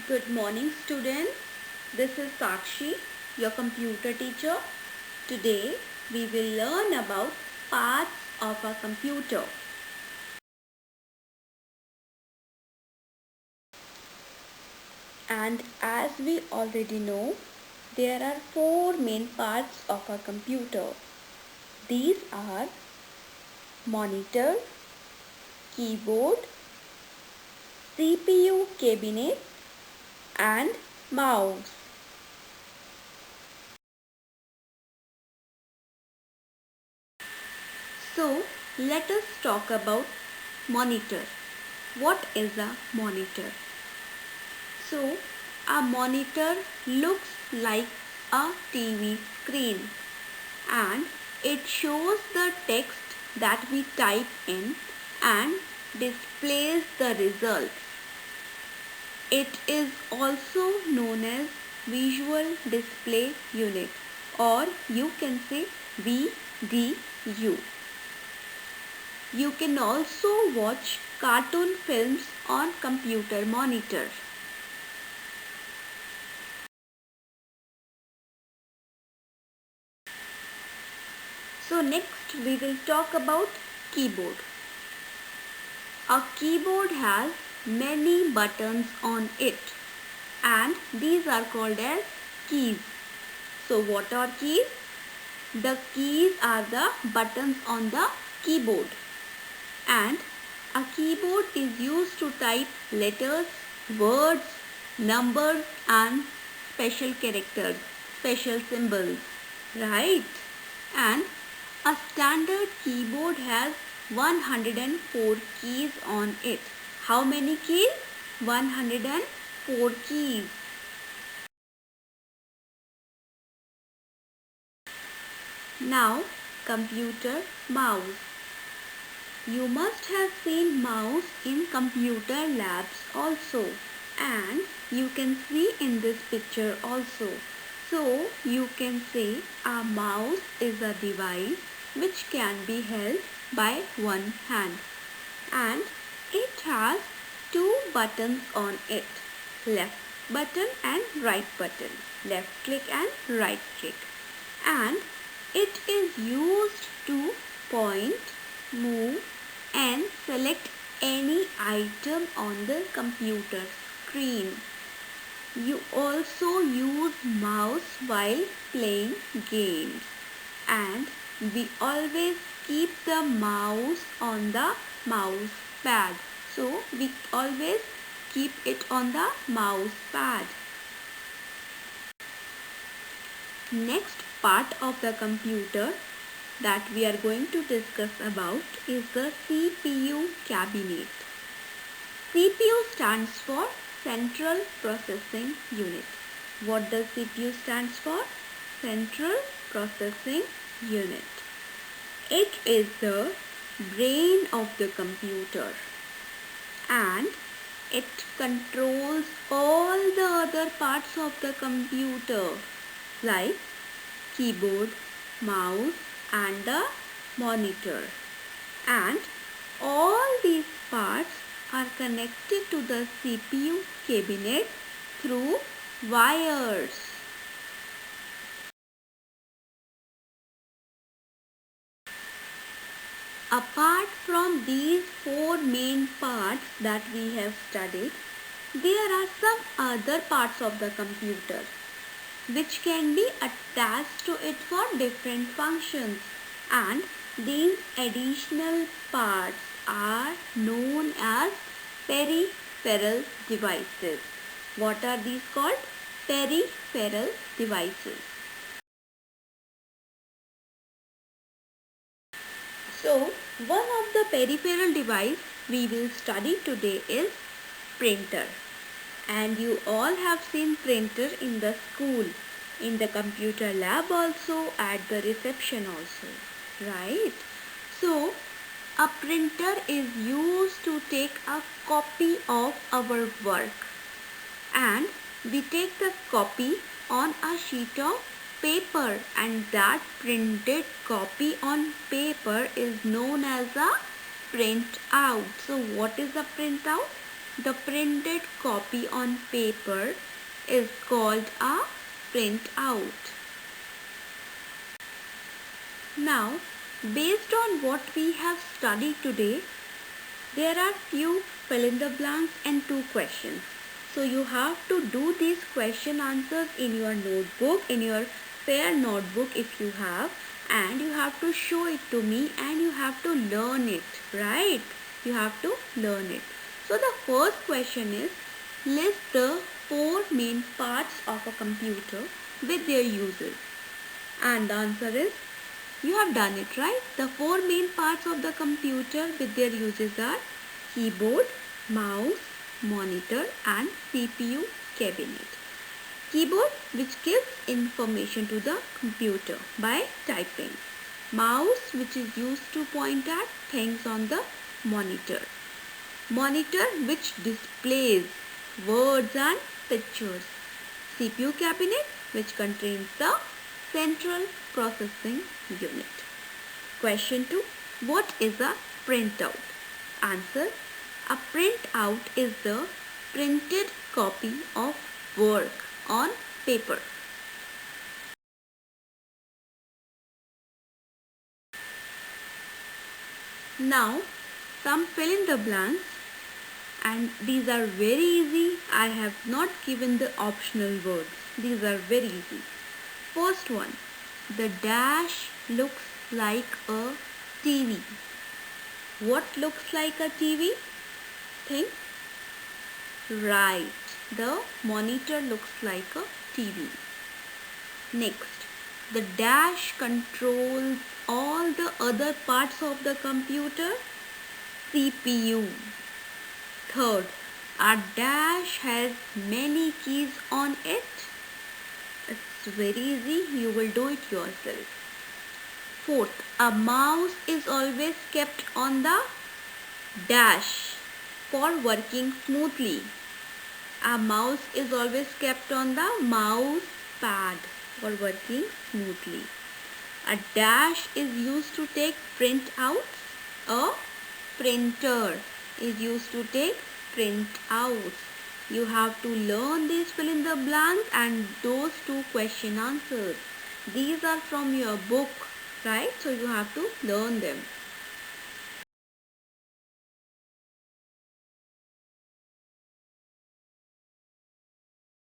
Good morning, students. This is Sakshi, your computer teacher. Today we will learn about parts of a computer. And as we already know, there are four main parts of a computer. These are monitor, keyboard, CPU cabinet, and mouse. So let us talk about monitor. What is a monitor? So a monitor looks like a TV screen and it shows the text that we type in and displays the results. It is also known as Visual Display Unit, or you can say VDU. You can also watch cartoon films on computer monitor. So next we will talk about keyboard. A keyboard has many buttons on it and these are called as keys. So what are keys? The keys are the buttons on the keyboard, and a keyboard is used to type letters, words, numbers and special characters, special symbols, right? And a standard keyboard has 104 keys on it. How many keys? 104 keys. Now, computer mouse. You must have seen mouse in computer labs also, and you can see in this picture also. So you can say a mouse is a device which can be held by one hand, and it has two buttons on it, left button and right button, left click and right click, and it is used to point, move and select any item on the computer screen. You also use mouse while playing games, and we always keep the mouse on the mouse pad. So we always keep it on the mouse pad. Next part of the computer that we are going to discuss about is the CPU cabinet. CPU stands for Central Processing Unit. What does CPU stands for? Central Processing Unit. It is the brain of the computer and it controls all the other parts of the computer like keyboard, mouse and the monitor, and all these parts are connected to the CPU cabinet through wires. Apart from these four main parts that we have studied, there are some other parts of the computer which can be attached to it for different functions, and these additional parts are known as peripheral devices. What are these called? Peripheral devices. So, one of the peripheral device we will study today is printer. And you all have seen printer in the school, in the computer lab also, at the reception also, right? So a printer is used to take a copy of our work, and we take the copy on a sheet of paper, and that printed copy on paper is known as a printout. So what is a printout? the printed copy on paper is called a printout. Now, based on what we have studied today, there are few fill in the blanks and 2 questions. So you have to do these question answers in your notebook, in your spare notebook if you have, and you have to show it to me and you have to learn it, right? You have to learn it. So the first question is, list the 4 main parts of a computer with their uses. And the answer is, you have done it, right? The 4 main parts of the computer with their uses are keyboard, mouse, monitor and CPU cabinet. Keyboard, which gives information to the computer by typing. Mouse, which is used to point at things on the monitor. Monitor, which displays words and pictures. CPU cabinet, which contains the central processing unit. Question 2. What is a printout? Answer. A printout is the printed copy of work on paper. Now, some fill in the blanks, and these are very easy. I have not given the optional words. These are very easy. First one, the dash looks like a TV. What looks like a TV? Think. Right, the monitor looks like a TV. Next, the dash controls all the other parts of the computer. CPU. Third, a dash has many keys on it. It's very easy, you will do it yourself. Fourth, a mouse is always kept on the dash for working smoothly. A mouse is always kept on the mouse pad for working smoothly. A dash is used to take printouts. A printer is used to take printouts. You have to learn these fill in the blanks and those 2 question answers. These are from your book, right? So you have to learn them.